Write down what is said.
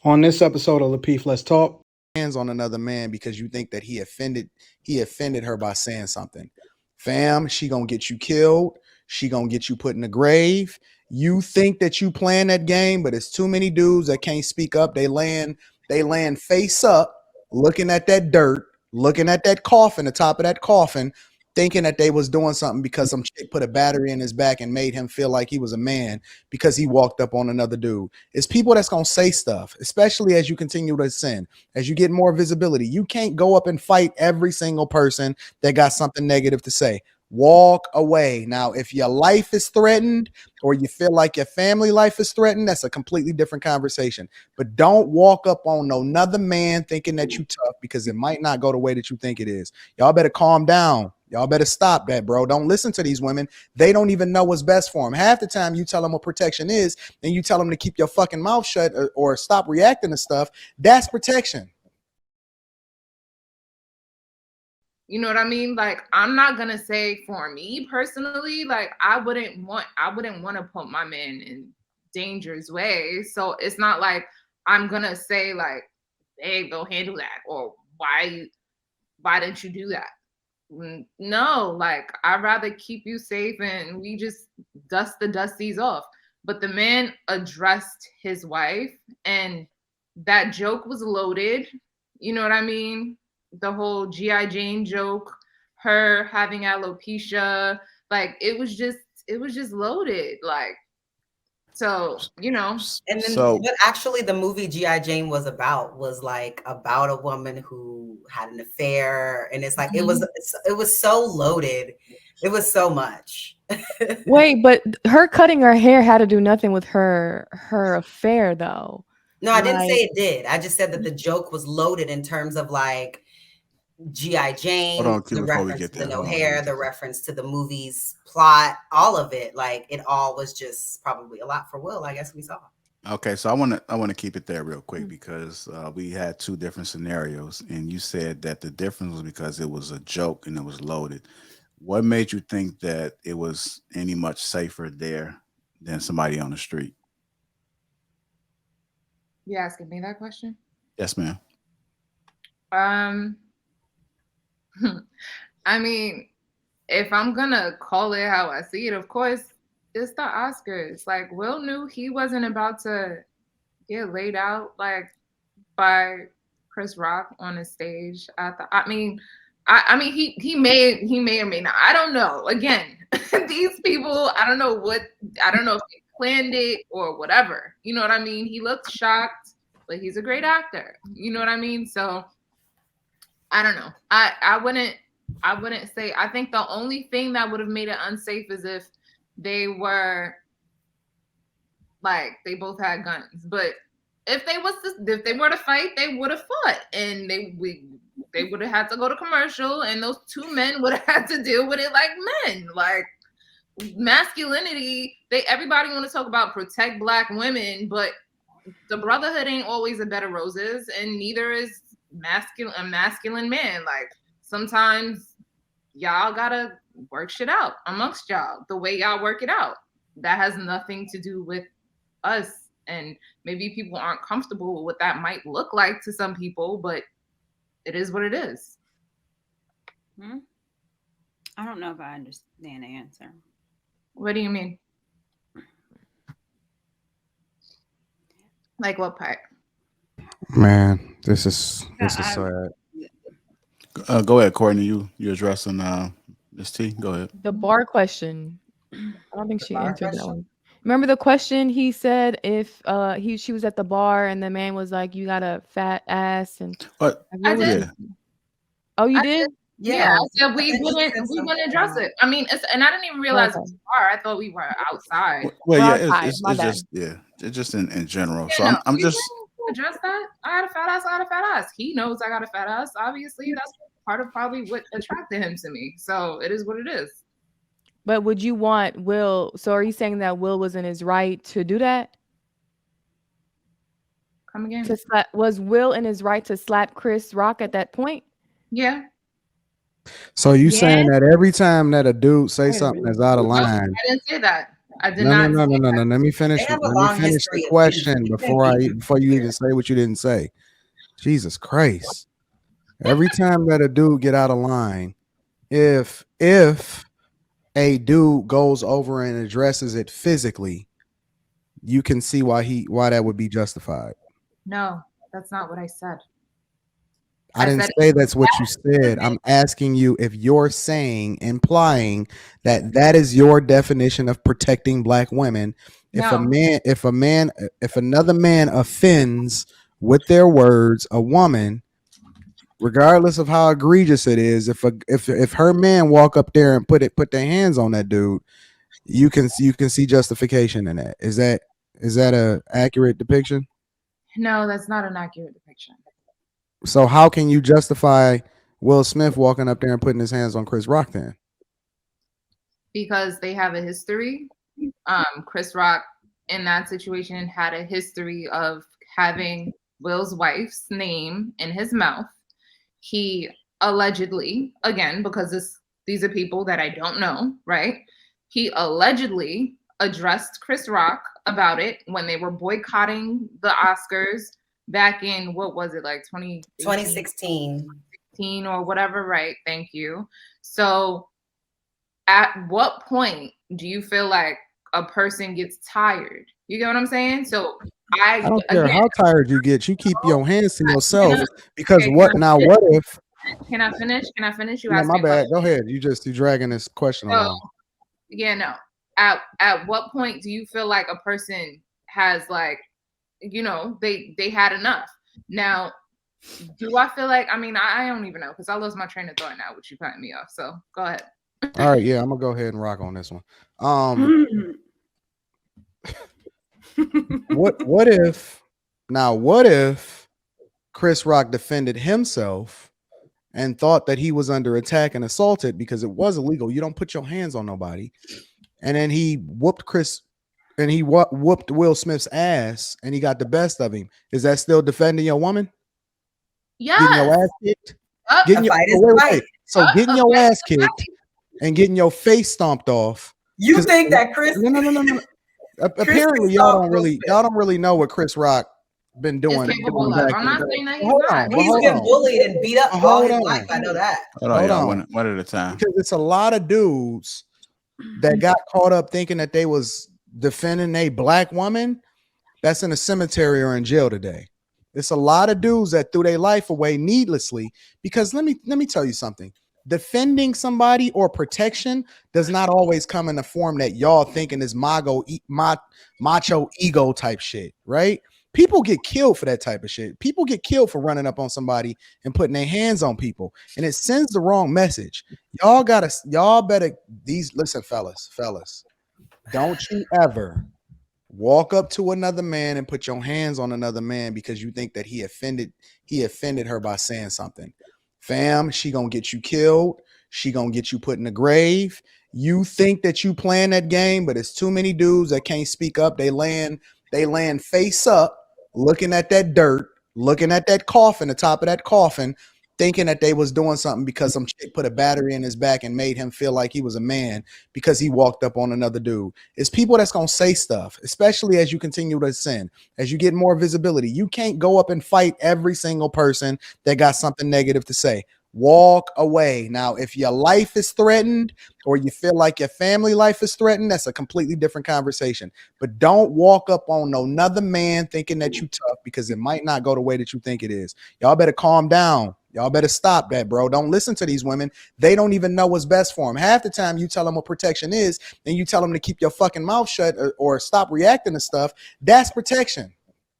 On this episode of Lapeef Let's Talk, hands on another man because you think that he offended her by saying something. Fam, she gonna get you killed. She gonna get you put in the grave. You think that you playing that game, but it's too many dudes that can't speak up. They laying face up, looking at that dirt, looking at that coffin, the top of that coffin, thinking that they was doing something because some chick put a battery in his back and made him feel like he was a man because he walked up on another dude. It's people that's gonna say stuff, especially as you continue to sin, as you get more visibility. You can't go up and fight every single person that got something negative to say. Walk away. Now, if your life is threatened or you feel like your family life is threatened, that's a completely different conversation. But don't walk up on another man thinking that you tough, because it might not go the way that you think it is. Y'all better calm down. Y'all better stop that, bro. Don't listen to these women. They don't even know what's best for them. Half the time you tell them what protection is, and you tell them to keep your fucking mouth shut or stop reacting to stuff. That's protection. You know what I mean? Like, I'm not gonna say for me personally, like I wouldn't want to put my man in dangerous way. So it's not like I'm gonna say like, hey, go handle that, or why didn't you do that? No, like I'd rather keep you safe and we just dust the dusties off. But the man addressed his wife, and that joke was loaded. You know what I mean? The whole G.I. Jane joke, her having alopecia, like it was just loaded. Like, so, you know. And then what actually the movie G.I. Jane was like about a woman who had an affair, and it's like it was so loaded. It was so much. Wait, but her cutting her hair had to do nothing with her affair, though. No, I didn't say it did. I just said that the joke was loaded in terms of like G.I. Jane, the reference to the no hair, the reference to the movie's plot, all of it. Like it all was just probably a lot for Will, I guess we saw. Okay, so I want to keep it there real quick because we had two different scenarios, and you said that the difference was because it was a joke and it was loaded. What made you think that it was any much safer there than somebody on the street? You asking me that question? Yes, ma'am. I mean, if I'm gonna call it how I see it, of course, it's the Oscars. Like, Will knew he wasn't about to get laid out like by Chris Rock on the stage. I mean, he may or may not. I don't know. Again, these people, I don't know if they planned it or whatever. You know what I mean? He looked shocked, but he's a great actor. You know what I mean? So I don't know. I wouldn't say. I think the only thing that would have made it unsafe is if they were like they both had guns. But if they were to fight, they would have fought, and they would have had to go to commercial, and those two men would have had to deal with it like men. Like masculinity, everybody want to talk about protect Black women, but the brotherhood ain't always a bed of roses, and neither is a masculine man. Like sometimes y'all gotta work shit out amongst y'all the way y'all work it out. That has nothing to do with us, and maybe people aren't comfortable with what that might look like to some people, but it is what it is. I don't know if I understand the answer. What do you mean? Like what part? Man, this is sad. Go ahead, Courtney. You addressing Ms. T. Go ahead. The bar question. I don't think she answered that one. Remember the question? He said if she was at the bar and the man was like, "You got a fat ass," and I did. Oh, you did? Yeah, I said we wouldn't address it. I mean, and I didn't even realize it was a bar. I thought we were outside. Well, yeah, it's just in general. Yeah, so I'm just address that. I had a fat ass. I got a fat ass. He knows I got a fat ass. Obviously, that's part of probably what attracted him to me. So it is what it is. But would you want Will? So are you saying that Will was in his right to do that? Come again? Was Will in his right to slap Chris Rock at that point? Yeah. So you saying that every time that a dude say something that's out of line, I didn't say that. I did not. No. Let me finish. They have a Let me long finish history the of question beef. before you even say what you didn't say. Jesus Christ! Every time that a dude get out of line, if a dude goes over and addresses it physically, you can see why that would be justified. No, that's not what I said. I didn't say that's what you said. I'm asking you if you're implying that that is your definition of protecting black women. If another man offends with their words a woman, regardless of how egregious it is, if her man walk up there and put their hands on that dude, you can see justification in that. Is that a accurate depiction? No, that's not an accurate depiction. So how can you justify Will Smith walking up there and putting his hands on Chris Rock then? Because they have a history. Chris Rock in that situation had a history of having Will's wife's name in his mouth. He allegedly, again, because these are people that I don't know, right? He allegedly addressed Chris Rock about it when they were boycotting the Oscars back in, what was it, like 2016 or whatever, right? Thank you. So at what point do you feel like a person gets tired? You get what I'm saying? So I don't care how tired you get. You keep your hands to yourself because what if? Can I finish? You asked my bad. Go ahead. You dragging this question along. Yeah, no. At what point do you feel like a person has, like, you know, they had enough? Now, do I feel like, I don't even know, because I lost my train of thought now with you cutting me off. So go ahead. All right, yeah, I'm gonna go ahead and rock on this one. What if Chris Rock defended himself and thought that he was under attack and assaulted because it was illegal? You don't put your hands on nobody. And then he whooped Will Smith's ass and he got the best of him. Is that still defending your woman? Yeah. Getting your ass kicked? Getting your ass kicked and getting your face stomped off. You think that Chris? No. Apparently, y'all don't really know what Chris Rock been doing. I'm not saying that he's been bullied and beat up all his life. I know that. Hold on. One at a time. Because it's a lot of dudes that got caught up thinking that they was defending a black woman that's in a cemetery or in jail today. It's a lot of dudes that threw their life away needlessly. Because let me tell you something. Defending somebody or protection does not always come in the form that y'all thinking is macho ego type shit, right? People get killed for that type of shit. People get killed for running up on somebody and putting their hands on people, and it sends the wrong message. Listen, fellas, don't you ever walk up to another man and put your hands on another man because you think that he offended her by saying something. Fam, she gonna get you killed. She gonna get you put in the grave. You think that you playing that game, but it's too many dudes that can't speak up. They land face up, looking at that dirt, looking at that coffin, the top of that coffin, thinking that they was doing something because some chick put a battery in his back and made him feel like he was a man because he walked up on another dude. It's people that's gonna say stuff, especially as you continue to ascend, as you get more visibility. You can't go up and fight every single person that got something negative to say. Walk away. Now, if your life is threatened or you feel like your family life is threatened, that's a completely different conversation. But don't walk up on another man thinking that you tough because it might not go the way that you think it is. Y'all better calm down. Y'all better stop that, bro. Don't listen to these women. They don't even know what's best for them. Half the time you tell them what protection is and you tell them to keep your fucking mouth shut or stop reacting to stuff. That's protection.